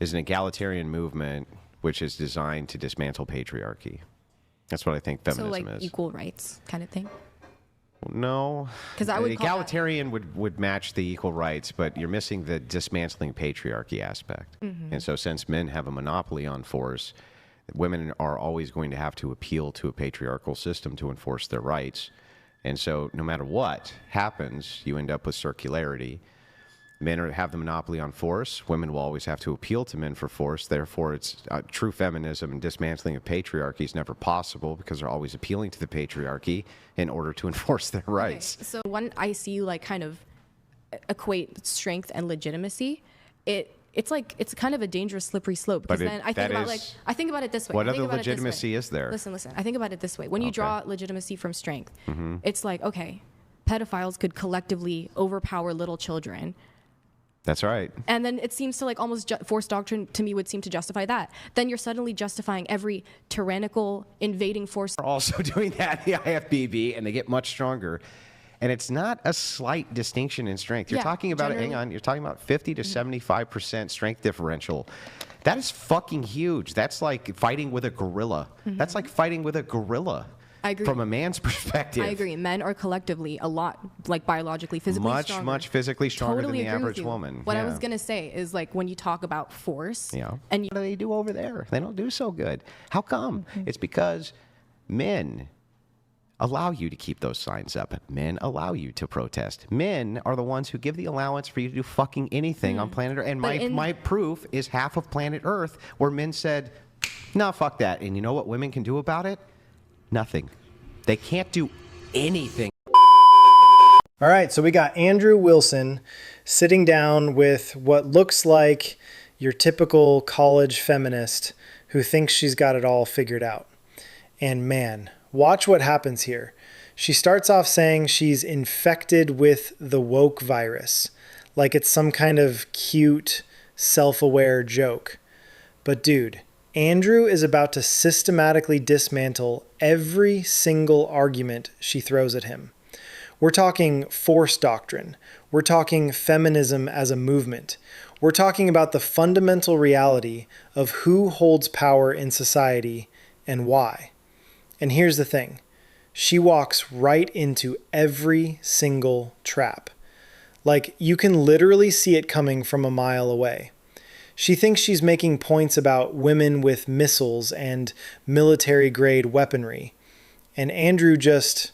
is an egalitarian movement which is designed to dismantle patriarchy. That's what I think feminism is. So like equal rights kind of thing? No. Because I would egalitarian would match the equal rights, but you're missing the dismantling patriarchy aspect. And so since men have a monopoly on force, women are always going to have to appeal to a patriarchal system to enforce their rights. And so no matter what happens, you end up with circularity. Men have the monopoly on force. Women will always have to appeal to men for force. Therefore, it's true feminism and dismantling of patriarchy is never possible because they're always appealing to the patriarchy in order to enforce their rights. Okay. So when I see you like kind of equate strength and legitimacy, it's kind of a dangerous slippery slope because then I think about it this way. What other legitimacy is there? Listen. I think about it this way. When you draw legitimacy from strength, it's like, okay, pedophiles could collectively overpower little children. That's right. And then it seems to like almost force doctrine to me would seem to justify that. Then you're suddenly justifying every tyrannical invading force. We're also doing that in the IFBB, and they get much stronger. And it's not a slight distinction in strength. You're talking about, you're talking about 50 to 75% strength differential. That is fucking huge. That's like fighting with a gorilla. That's like fighting with a gorilla. I agree. From a man's perspective. I agree. Men are collectively a lot, like biologically, physically stronger. Much physically stronger totally than the average woman. What I was going to say is like when you talk about force. And what do they do over there? They don't do so good. How come? It's because men allow you to keep those signs up. Men allow you to protest. Men are the ones who give the allowance for you to do fucking anything on planet Earth. And my proof is half of planet Earth where men said, no, fuck that. And you know what women can do about it? Nothing. They can't do anything. All right, so we got Andrew Wilson sitting down with what looks like your typical college feminist who thinks she's got it all figured out. And man, watch what happens here. She starts off saying she's infected with the woke virus, like it's some kind of cute, self-aware joke. But dude, Andrew is about to systematically dismantle every single argument she throws at him. We're talking force doctrine. We're talking feminism as a movement. We're talking about the fundamental reality of who holds power in society and why. And here's the thing. She walks right into every single trap. Like, you can literally see it coming from a mile away. She thinks she's making points about women with missiles and military-grade weaponry. And Andrew just...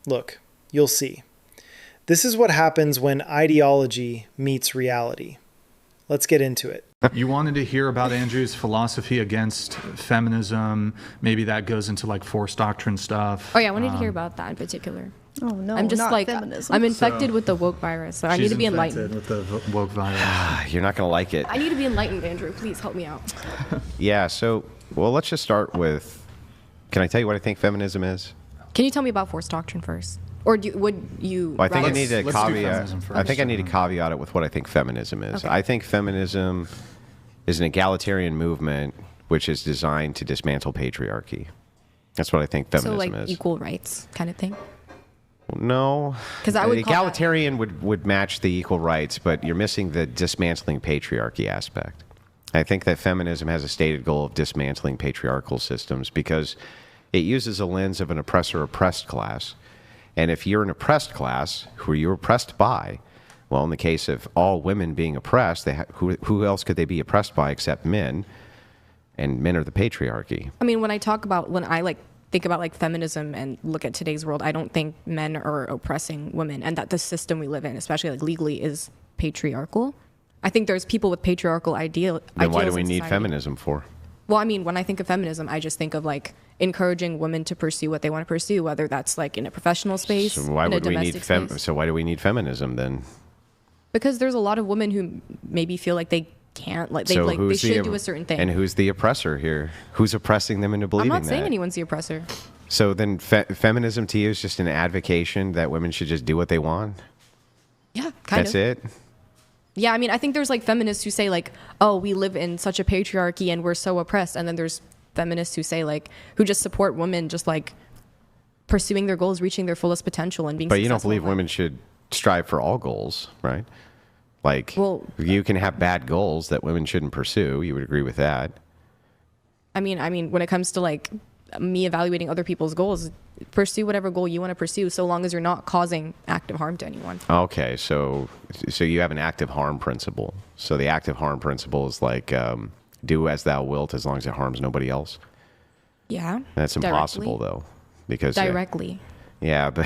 Look, you'll see. This is what happens when ideology meets reality. Let's get into it. You wanted to hear about Andrew's philosophy against feminism. Maybe that goes into like force doctrine stuff. Oh yeah, I wanted to hear about that in particular. Oh no, I'm just not like feminism. I'm infected with the woke virus, so I need to be enlightened. With the woke virus. You're not going to like it. I need to be enlightened, Andrew. Please help me out. Yeah, so, well, let's just start with, can I tell you what I think feminism is? Can you tell me about force doctrine first? Or would you... Well, I think I need to let's do feminism caveat. first. I think I need to caveat it with what I think feminism is. Okay. I think feminism is an egalitarian movement which is designed to dismantle patriarchy. That's what I think feminism so like is. equal rights kind of thing? No. Because I would egalitarian would match the equal rights, but you're missing the dismantling patriarchy aspect. I think that feminism has a stated goal of dismantling patriarchal systems because it uses a lens of an oppressor-oppressed class. And if you're an oppressed class, who are you oppressed by? Well, in the case of all women being oppressed, who else could they be oppressed by except men? And men are the patriarchy. I mean, when I think about like feminism and look at today's world, I don't think men are oppressing women and that the system we live in, especially like legally, is patriarchal. I think there's people with patriarchal ideals. Then why do we need feminism for? Well, I mean, when I think of feminism, I just think of like encouraging women to pursue what they want to pursue, whether that's like in a professional space, So why in a would we need domestic space. So why do we need feminism then? Because there's a lot of women who maybe feel like they can't, like they should do a certain thing. And who's the oppressor here? Who's oppressing them into believing that? I'm not saying anyone's the oppressor. So then feminism to you is just an advocation that women should just do what they want? Yeah, kind of. That's it? Yeah, I mean, I think there's like feminists who say like, oh, we live in such a patriarchy and we're so oppressed. And then there's feminists who say like, who just support women just like pursuing their goals, reaching their fullest potential and being successful. But you don't believe women should strive for all goals, right? Like, Well, you can have bad goals that women shouldn't pursue. You would agree with that? I mean, when it comes to like me evaluating other people's goals, pursue whatever goal you want to pursue, so long as you're not causing active harm to anyone. Okay, so you have an active harm principle. So the active harm principle is like, do as thou wilt as long as it harms nobody else. Yeah. That's impossible, though, because directly. Yeah, but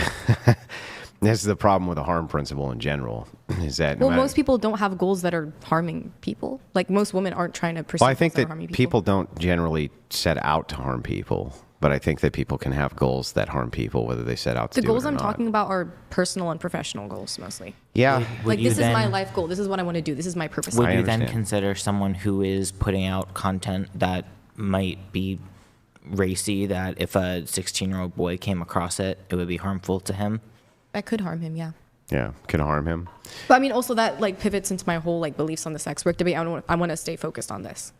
this is the problem with the harm principle in general. Is that most people don't have goals that are harming people. Like most women aren't trying to pursue. Well, I think goals that harming people don't generally set out to harm people, but I think that people can have goals that harm people, whether they set out to The do it goals or I'm not. talking about are personal and professional goals mostly. Yeah, Like this is my life goal. This is what I want to do. This is my purpose. Would I you understand. then consider someone who is putting out content that might be racy, that if a 16-year-old boy came across it, it would be harmful to him? That could harm him. Yeah. yeah, can harm him. But I mean, also that like pivots into my whole like beliefs on the sex work debate. I want to stay focused on this.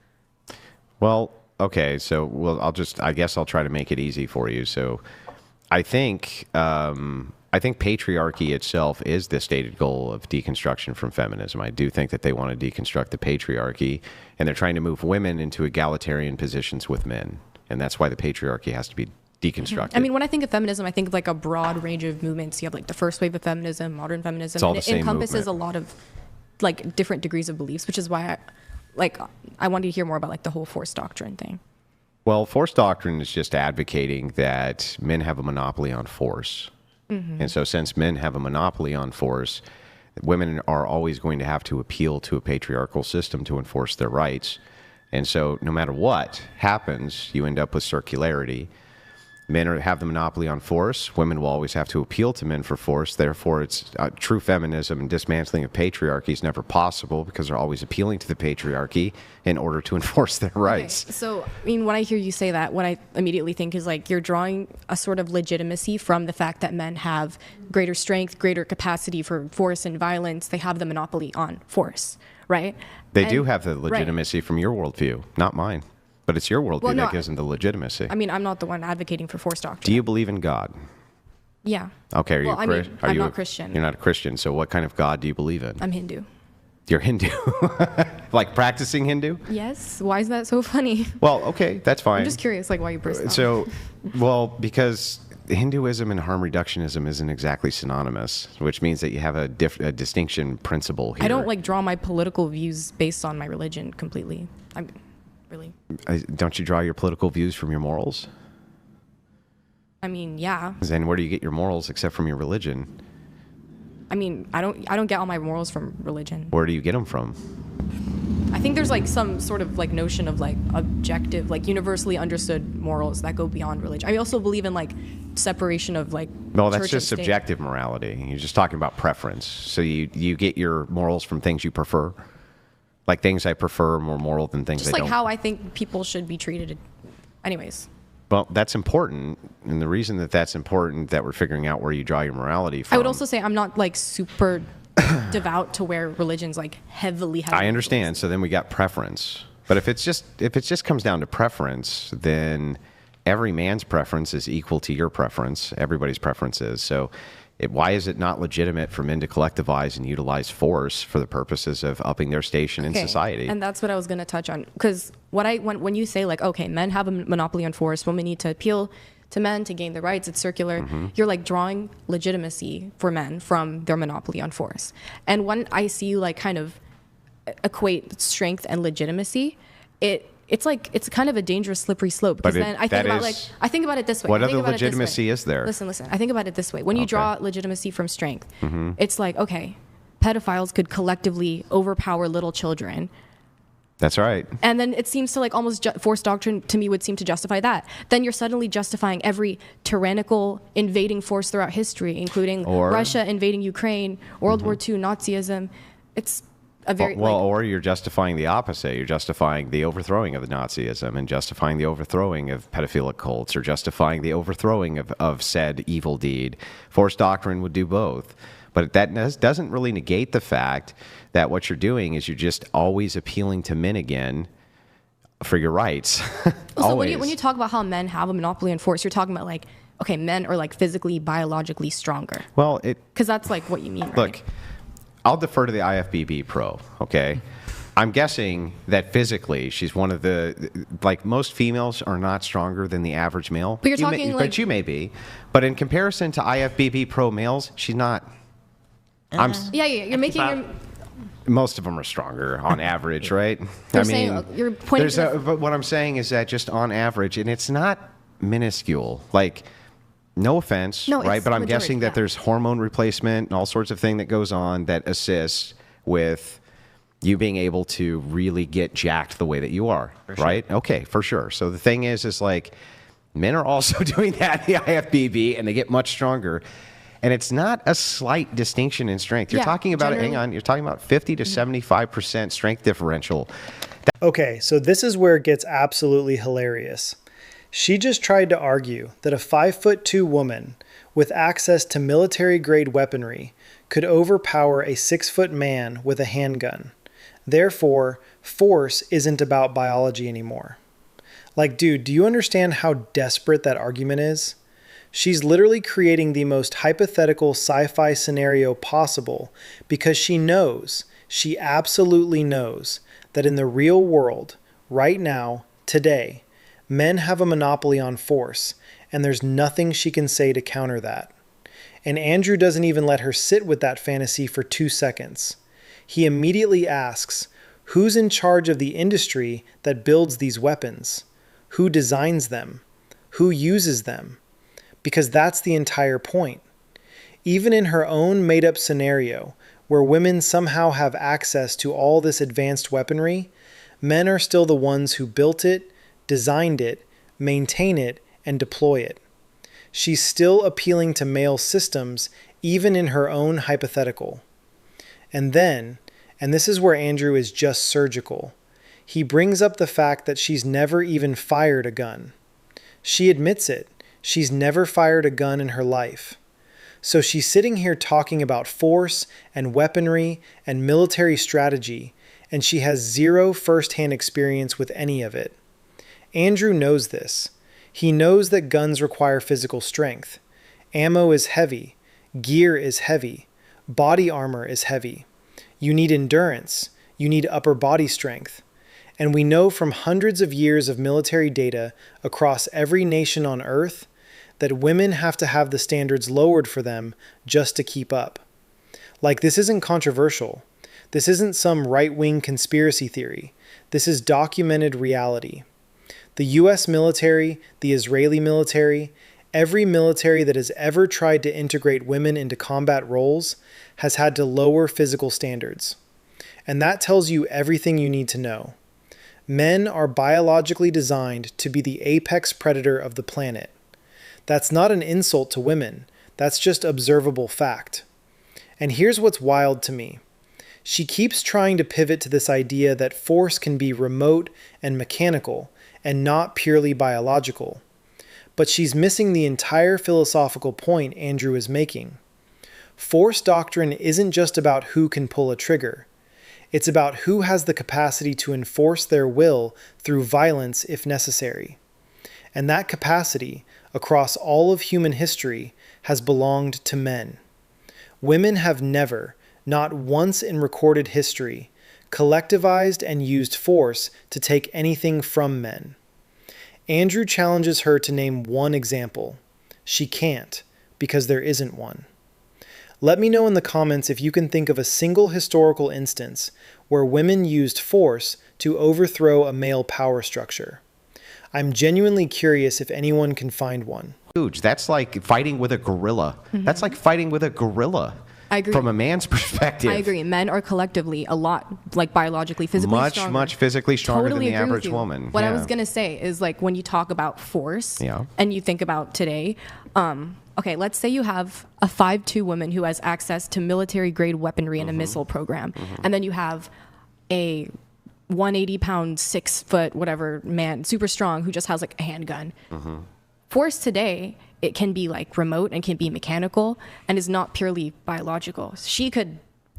Well, okay, so I guess I'll try to make it easy for you. So, I think patriarchy itself is the stated goal of deconstruction from feminism. I do think that they want to deconstruct the patriarchy, and they're trying to move women into egalitarian positions with men, and that's why the patriarchy has to be deconstructed. I mean, when I think of feminism, I think of like a broad range of movements. You have like the first wave of feminism, modern feminism, It's all and the it same encompasses movement. a lot of like different degrees of beliefs, which is why I wanted to hear more about like the whole force doctrine thing. Well, force doctrine is just advocating that men have a monopoly on force. And so since men have a monopoly on force, women are always going to have to appeal to a patriarchal system to enforce their rights. And so no matter what happens, you end up with circularity. Men have the monopoly on force. Women will always have to appeal to men for force. Therefore, it's true feminism and dismantling of patriarchy is never possible because they're always appealing to the patriarchy in order to enforce their rights. Okay. So, I mean, when I hear you say that, what I immediately think is like you're drawing a sort of legitimacy from the fact that men have greater strength, greater capacity for force and violence. They have the monopoly on force, right? They do have the legitimacy from your worldview, not mine. But it's your worldview that gives them the legitimacy. I mean, I'm not the one advocating for force doctrine. Do you believe in God? Yeah. Okay, are you Well, I mean, I'm not Christian. You're not a Christian, so what kind of God do you believe in? I'm Hindu. You're Hindu. Like practicing Hindu? Yes. Why is that so funny? Well, okay, that's fine. I'm just curious, like, why you burst out. So, well, because Hinduism and harm reductionism isn't exactly synonymous, which means that you have a distinction principle here. I don't like draw my political views based on my religion completely. I'm really. Don't you draw your political views from your morals? I mean, yeah. Then where do you get your morals except from your religion? I mean, I don't get all my morals from religion. Where do you get them from? I think there's like some sort of like notion of like objective, like universally understood morals that go beyond religion. I also believe in like separation of like. No, that's church just and state. subjective morality. You're just talking about preference. So you get your morals from things you prefer. Like things I prefer are more moral than things Just I like don't. how I think people should be treated. Anyways. Well, that's important. And the reason that that's important, that we're figuring out where you draw your morality from. I would also say I'm not like super devout to where religion's like heavily. I understand. So then we got preference. But if it just comes down to preference, then every man's preference is equal to your preference. Everybody's preference is. So why is it not legitimate for men to collectivize and utilize force for the purposes of upping their station in society? And that's what I was going to touch on. Because when you say like, okay, men have a monopoly on force, women need to appeal to men to gain their rights, it's circular. Mm-hmm. You're like drawing legitimacy for men from their monopoly on force. And when I see you like kind of equate strength and legitimacy, it's kind of a dangerous slippery slope, because then I think about it this way. What other legitimacy is there? Listen. I think about it this way. When you draw legitimacy from strength, it's like, okay, pedophiles could collectively overpower little children. That's right. And then it seems to like almost force doctrine to me would seem to justify that. Then you're suddenly justifying every tyrannical invading force throughout history, including Russia invading Ukraine, World War II, Nazism. It's a very or you're justifying the opposite. You're justifying the overthrowing of the Nazism and justifying the overthrowing of pedophilic cults, or justifying the overthrowing of said evil deed. Force doctrine would do both. But that doesn't really negate the fact that what you're doing is you're just always appealing to men again for your rights. So when you talk about how men have a monopoly on force, you're talking about like, okay, men are like physically, biologically stronger. Well, because that's like what you mean, right? Look, I'll defer to the IFBB pro, okay? I'm guessing that physically she's one of the, like, most females are not stronger than the average male. But you're talking like... But you may be. But in comparison to IFBB pro males, she's not. Yeah, you're making your... Most of them are stronger on average, right? You're pointing to but what I'm saying is that just on average, and it's not minuscule. Like, no offense, right? But I'm guessing that there's hormone replacement and all sorts of thing that goes on that assists with you being able to really get jacked the way that you are, right? Okay, for sure. So the thing is like, men are also doing that in the IFBB, and they get much stronger. And it's not a slight distinction in strength. You're talking about, you're talking about 50 to 75% strength differential. Okay, so this is where it gets absolutely hilarious. She just tried to argue that a 5'2" woman with access to military-grade weaponry could overpower a 6-foot man with a handgun. Therefore, force isn't about biology anymore. Like, dude, do you understand how desperate that argument is? She's literally creating the most hypothetical sci-fi scenario possible because she absolutely knows that in the real world, right now, today, men have a monopoly on force, and there's nothing she can say to counter that. And Andrew doesn't even let her sit with that fantasy for 2 seconds. He immediately asks, who's in charge of the industry that builds these weapons? Who designs them? Who uses them? Because that's the entire point. Even in her own made-up scenario, where women somehow have access to all this advanced weaponry, men are still the ones who built it, designed it, maintain it, and deploy it. She's still appealing to male systems, even in her own hypothetical. And then, and this is where Andrew is just surgical, he brings up the fact that she's never even fired a gun. She admits it. She's never fired a gun in her life. So she's sitting here talking about force and weaponry and military strategy, and she has zero firsthand experience with any of it. Andrew knows this. He knows that guns require physical strength. Ammo is heavy. Gear is heavy. Body armor is heavy. You need endurance. You need upper body strength. And we know from hundreds of years of military data across every nation on Earth that women have to have the standards lowered for them just to keep up. Like, this isn't controversial. This isn't some right-wing conspiracy theory. This is documented reality. The US military, the Israeli military, every military that has ever tried to integrate women into combat roles has had to lower physical standards. And that tells you everything you need to know. Men are biologically designed to be the apex predator of the planet. That's not an insult to women. That's just observable fact. And here's what's wild to me. She keeps trying to pivot to this idea that force can be remote and mechanical and not purely biological. But she's missing the entire philosophical point Andrew is making. Force doctrine isn't just about who can pull a trigger. It's about who has the capacity to enforce their will through violence if necessary. And that capacity, across all of human history, has belonged to men. Women have never, not once in recorded history, collectivized and used force to take anything from men. Andrew challenges her to name one example. She can't, because there isn't one. Let me know in the comments if you can think of a single historical instance where women used force to overthrow a male power structure. I'm genuinely curious if anyone can find one. Huge. That's like fighting with a gorilla. That's like fighting with a gorilla. I agree. From a man's perspective. I agree. Men are collectively a lot, like, biologically, physically stronger. Much physically stronger totally than the agree average with you. woman. What I was going to say is, like, when you talk about force Yeah. and you think about today, okay, let's say you have a 5'2" woman who has access to military-grade weaponry and a missile program, and then you have a 180-pound, 6-foot, whatever man, super strong, who just has, like, a handgun. Force today, it can be, like, remote and can be mechanical and is not purely biological. She could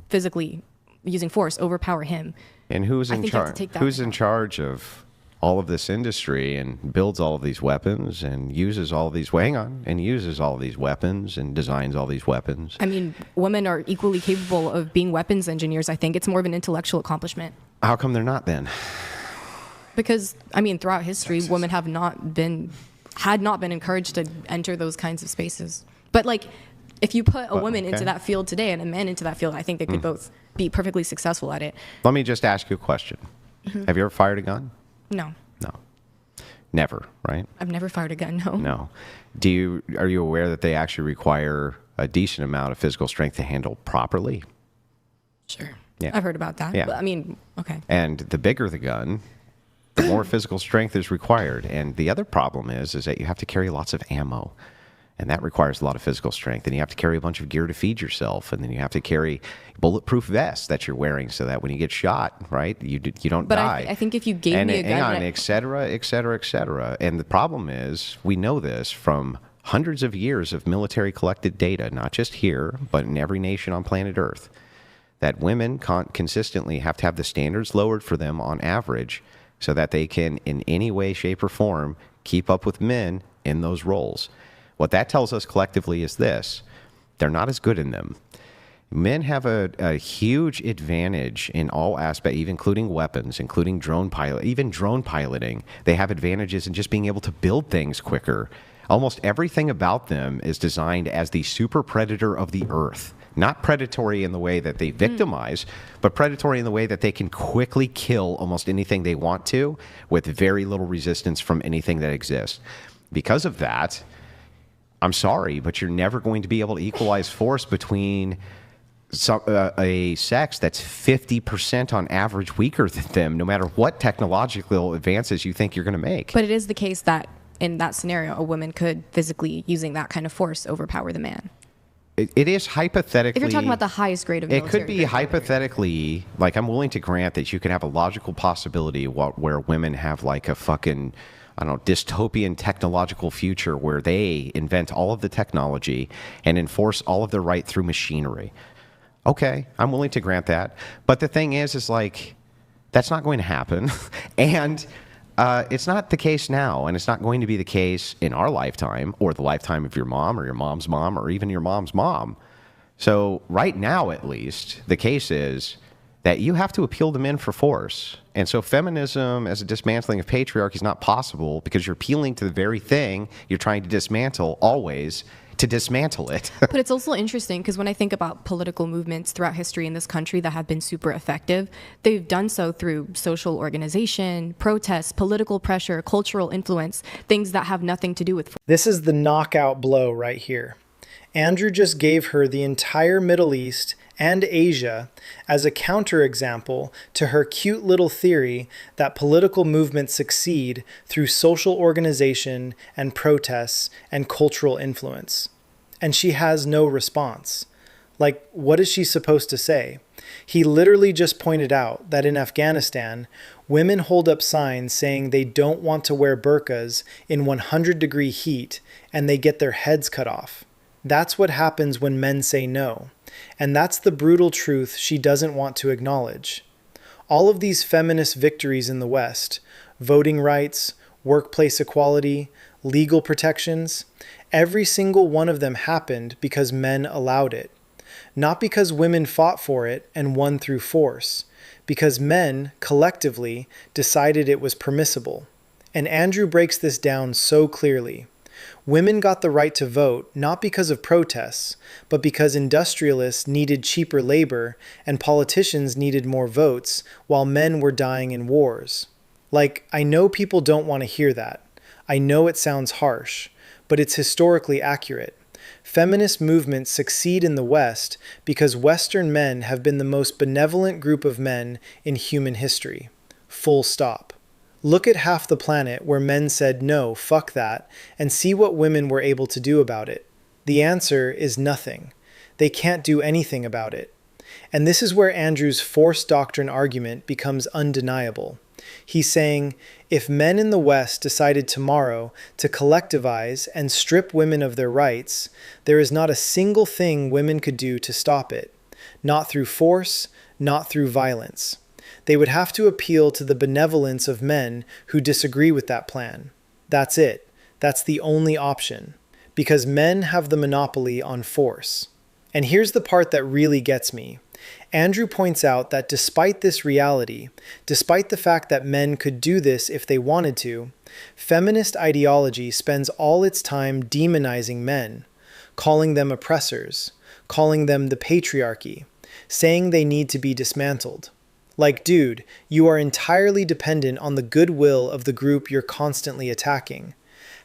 physically, using force, overpower him. And who's in charge? Who's in charge of all of this industry and builds all of these weapons and uses all of these, and uses all of these weapons and designs all these weapons. I mean, women are equally capable of being weapons engineers. I think it's more of an intellectual accomplishment. How come they're not then? Because, I mean, throughout history, women had not been encouraged to enter those kinds of spaces. But like, if you put a woman into that field today and a man into that field, I think they could both be perfectly successful at it. Let me just ask you a question. Have you ever fired a gun? No. No. Never, right? I've never fired a gun, no. No. Are you aware that they actually require a decent amount of physical strength to handle properly? Sure. Yeah. I've heard about that. Yeah. But, I mean, okay. And the bigger the gun, the more physical strength is required. And the other problem is that you have to carry lots of ammo. And that requires a lot of physical strength. And you have to carry a bunch of gear to feed yourself. And then you have to carry bulletproof vests that you're wearing so that when you get shot, right, you don't die. But I think if you gave me a gun... And et cetera, et cetera, et cetera. And the problem is, we know this from hundreds of years of military collected data, not just here, but in every nation on planet Earth, that women consistently have to have the standards lowered for them on average so that they can, in any way, shape, or form, keep up with men in those roles. What that tells us collectively is this: they're not as good in them. Men have a huge advantage in all aspects, even including weapons, including drone piloting. They have advantages in just being able to build things quicker. Almost everything about them is designed as the super predator of the earth. Not predatory in the way that they victimize, but predatory in the way that they can quickly kill almost anything they want to with very little resistance from anything that exists. Because of that, I'm sorry, but you're never going to be able to equalize force between a sex that's 50% on average weaker than them, no matter what technological advances you think you're going to make. But it is the case that in that scenario, a woman could physically, using that kind of force, overpower the man. It is hypothetically... If you're talking about the highest grade of military... It could be hypothetically, like, I'm willing to grant that you could have a logical possibility where women have like a fucking... I don't know, dystopian technological future where they invent all of the technology and enforce all of their right through machinery. Okay, I'm willing to grant that. But the thing is like, that's not going to happen. And it's not the case now, and it's not going to be the case in our lifetime or the lifetime of your mom or your mom's mom or even your mom's mom. So right now, at least, the case is that you have to appeal to men for force. And so feminism as a dismantling of patriarchy is not possible because you're appealing to the very thing you're trying to dismantle always to dismantle it. But it's also interesting because when I think about political movements throughout history in this country that have been super effective, they've done so through social organization, protests, political pressure, cultural influence, things that have nothing to do with... This is the knockout blow right here. Andrew just gave her the entire Middle East and Asia as a counterexample to her cute little theory that political movements succeed through social organization and protests and cultural influence. And she has no response. Like, what is she supposed to say? He literally just pointed out that in Afghanistan, women hold up signs saying they don't want to wear burqas in 100-degree heat and they get their heads cut off. That's what happens when men say no. And that's the brutal truth she doesn't want to acknowledge. All of these feminist victories in the West, voting rights, workplace equality, legal protections, every single one of them happened because men allowed it. Not because women fought for it and won through force, because men, collectively, decided it was permissible. And Andrew breaks this down so clearly. Women got the right to vote not because of protests, but because industrialists needed cheaper labor and politicians needed more votes while men were dying in wars. Like, I know people don't want to hear that. I know it sounds harsh, but it's historically accurate. Feminist movements succeed in the West because Western men have been the most benevolent group of men in human history. Full stop. Look at half the planet where men said no, fuck that, and see what women were able to do about it. The answer is nothing. They can't do anything about it. And this is where Andrew's force doctrine argument becomes undeniable. He's saying, if men in the West decided tomorrow to collectivize and strip women of their rights, there is not a single thing women could do to stop it. Not through force, not through violence. They would have to appeal to the benevolence of men who disagree with that plan. That's it. That's the only option. Because men have the monopoly on force. And here's the part that really gets me. Andrew points out that despite this reality, despite the fact that men could do this if they wanted to, feminist ideology spends all its time demonizing men, calling them oppressors, calling them the patriarchy, saying they need to be dismantled. Like, dude, you are entirely dependent on the goodwill of the group you're constantly attacking.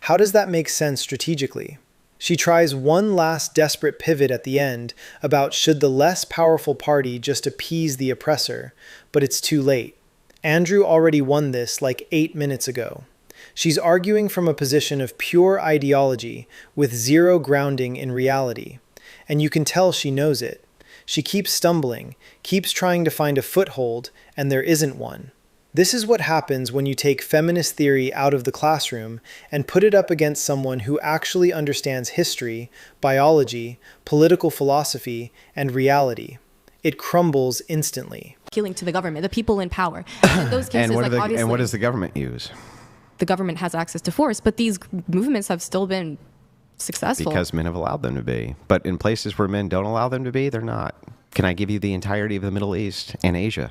How does that make sense strategically? She tries one last desperate pivot at the end about should the less powerful party just appease the oppressor, but it's too late. Andrew already won this like 8 minutes ago. She's arguing from a position of pure ideology with zero grounding in reality. And you can tell she knows it. She keeps stumbling, keeps trying to find a foothold, and there isn't one. This is what happens when you take feminist theory out of the classroom and put it up against someone who actually understands history, biology, political philosophy, and reality. It crumbles instantly. Appealing to the government, the people in power. And in those cases, and what does the government use? The government has access to force, but these movements have still been successful. Because men have allowed them to be. But in places where men don't allow them to be, they're not. Can I give you the entirety of the Middle East and Asia?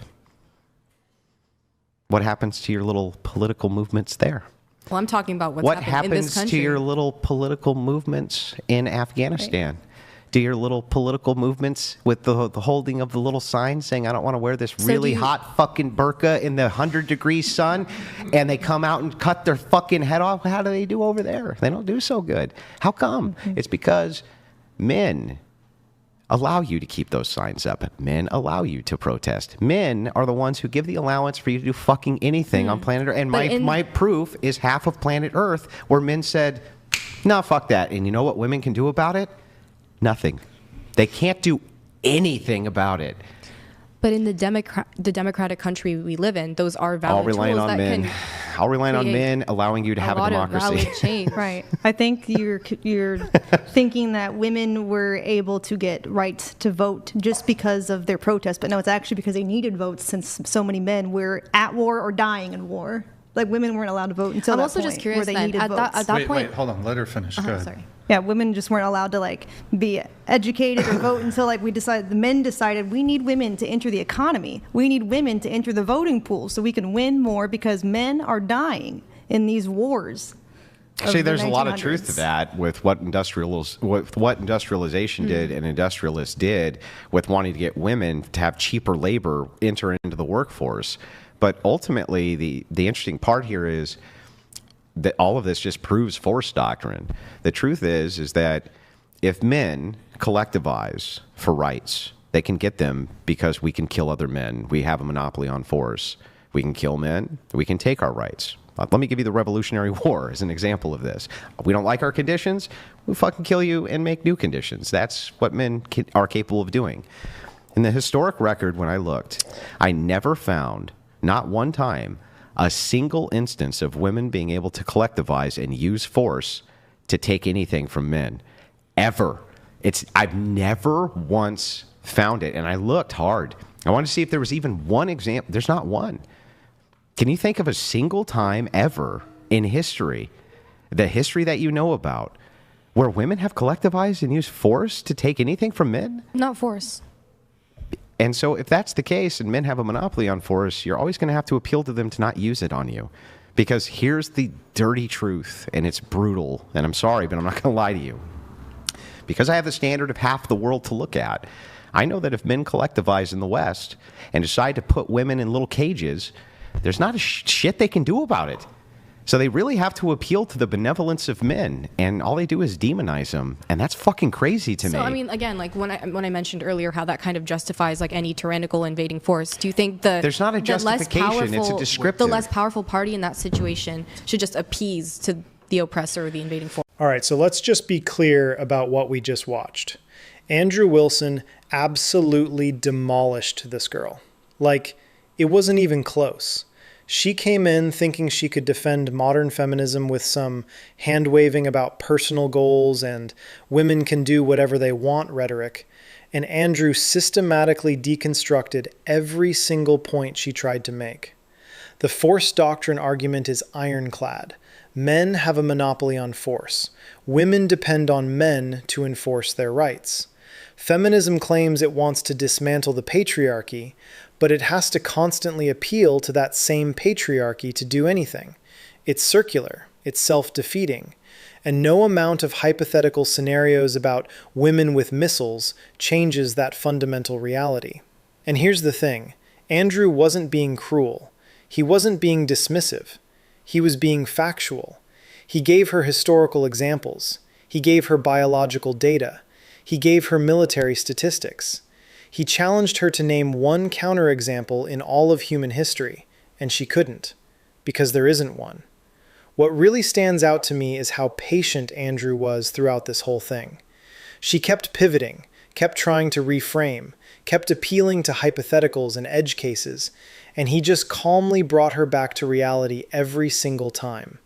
What happens to your little political movements there? Well, I'm talking about what happened in this happens country. to your little political movements in Afghanistan? Right. Do your little political movements with the holding of the little sign saying, I don't want to wear this really hot fucking burqa in the 100-degree sun, and they come out and cut their fucking head off? How do they do over there? They don't do so good. How come? Mm-hmm. It's because men allow you to keep those signs up. Men allow you to protest. Men are the ones who give the allowance for you to do fucking anything on planet Earth. And my proof is half of planet Earth where men said, no, fuck that. And you know what women can do about it? Nothing. They can't do anything about it. But in the democratic country we live in, those are valid all relying tools on that men. All relying on men allowing you to have a democracy. Right. I think you're thinking that women were able to get rights to vote just because of their protest, but no, it's actually because they needed votes since so many men were at war or dying in war. Like, women weren't allowed to vote until that point. I'm also just curious where they needed votes. At that point, wait, hold on, let her finish. Go ahead. Sorry. Yeah, women just weren't allowed to like be educated or vote until like the men decided we need women to enter the economy. We need women to enter the voting pool so we can win more because men are dying in these wars. Actually, there's a lot of truth to that with what industrialization did and industrialists did with wanting to get women to have cheaper labor enter into the workforce. But ultimately, the interesting part here is that all of this just proves force doctrine. The truth is that if men collectivize for rights, they can get them because we can kill other men. We have a monopoly on force. We can kill men. We can take our rights. Let me give you the Revolutionary War as an example of this. We don't like our conditions, we'll fucking kill you and make new conditions. That's what men are capable of doing. In the historic record, when I looked, I never found, not one time, a single instance of women being able to collectivize and use force to take anything from men. Ever. I've never once found it, and I looked hard. I wanted to see if there was even one example. There's not one. Can you think of a single time ever in history, the history that you know about, where women have collectivized and used force to take anything from men? Not force. And so if that's the case and men have a monopoly on force, you're always going to have to appeal to them to not use it on you. Because here's the dirty truth, and it's brutal, and I'm sorry, but I'm not going to lie to you. Because I have the standard of half the world to look at, I know that if men collectivize in the West and decide to put women in little cages, there's not a shit they can do about it. So they really have to appeal to the benevolence of men, and all they do is demonize them, and that's fucking crazy to me. So I mean, again, like when I mentioned earlier how that kind of justifies like any tyrannical invading force, do you think there's not a justification? It's a descriptive. The less powerful party in that situation should just appease to the oppressor or the invading force? All right, so let's just be clear about what we just watched. Andrew Wilson absolutely demolished this girl. Like, it wasn't even close. She came in thinking she could defend modern feminism with some hand-waving about personal goals and women can do whatever they want rhetoric. and Andrew systematically deconstructed every single point she tried to make. The force doctrine argument is ironclad. Men have a monopoly on force. Women depend on men to enforce their rights. Feminism claims it wants to dismantle the patriarchy, but it has to constantly appeal to that same patriarchy to do anything. It's circular. It's self-defeating. And no amount of hypothetical scenarios about women with missiles changes that fundamental reality. And here's the thing. Andrew wasn't being cruel. He wasn't being dismissive. He was being factual. He gave her historical examples. He gave her biological data. He gave her military statistics. He challenged her to name one counterexample in all of human history, and she couldn't, because there isn't one. What really stands out to me is how patient Andrew was throughout this whole thing. She kept pivoting, kept trying to reframe, kept appealing to hypotheticals and edge cases, and he just calmly brought her back to reality every single time.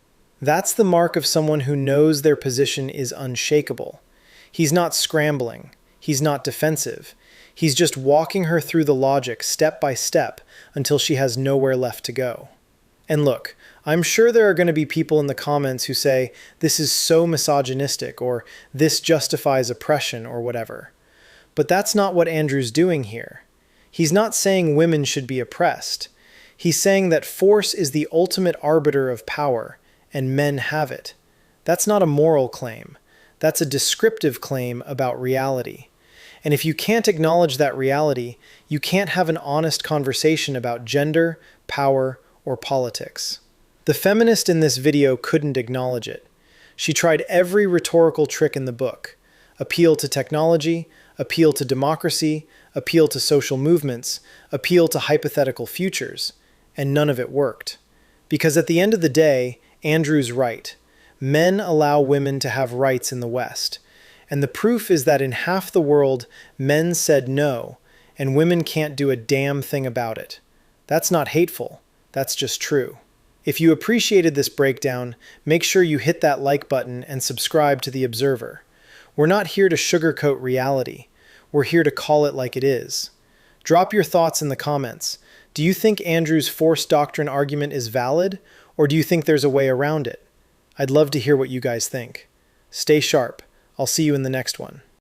That's the mark of someone who knows their position is unshakable. He's not scrambling. He's not defensive. He's just walking her through the logic step by step until she has nowhere left to go. And look, I'm sure there are going to be people in the comments who say, this is so misogynistic, or this justifies oppression, or whatever. But that's not what Andrew's doing here. He's not saying women should be oppressed. He's saying that force is the ultimate arbiter of power, and men have it. That's not a moral claim. That's a descriptive claim about reality. And if you can't acknowledge that reality, you can't have an honest conversation about gender, power, or politics. The feminist in this video couldn't acknowledge it. She tried every rhetorical trick in the book. Appeal to technology, appeal to democracy, appeal to social movements, appeal to hypothetical futures, and none of it worked. Because at the end of the day, Andrew's right. Men allow women to have rights in the West. And the proof is that in half the world, men said no, and women can't do a damn thing about it. That's not hateful. That's just true. If you appreciated this breakdown, make sure you hit that like button and subscribe to The Observer. We're not here to sugarcoat reality. We're here to call it like it is. Drop your thoughts in the comments. Do you think Andrew's force doctrine argument is valid, or do you think there's a way around it? I'd love to hear what you guys think. Stay sharp. I'll see you in the next one.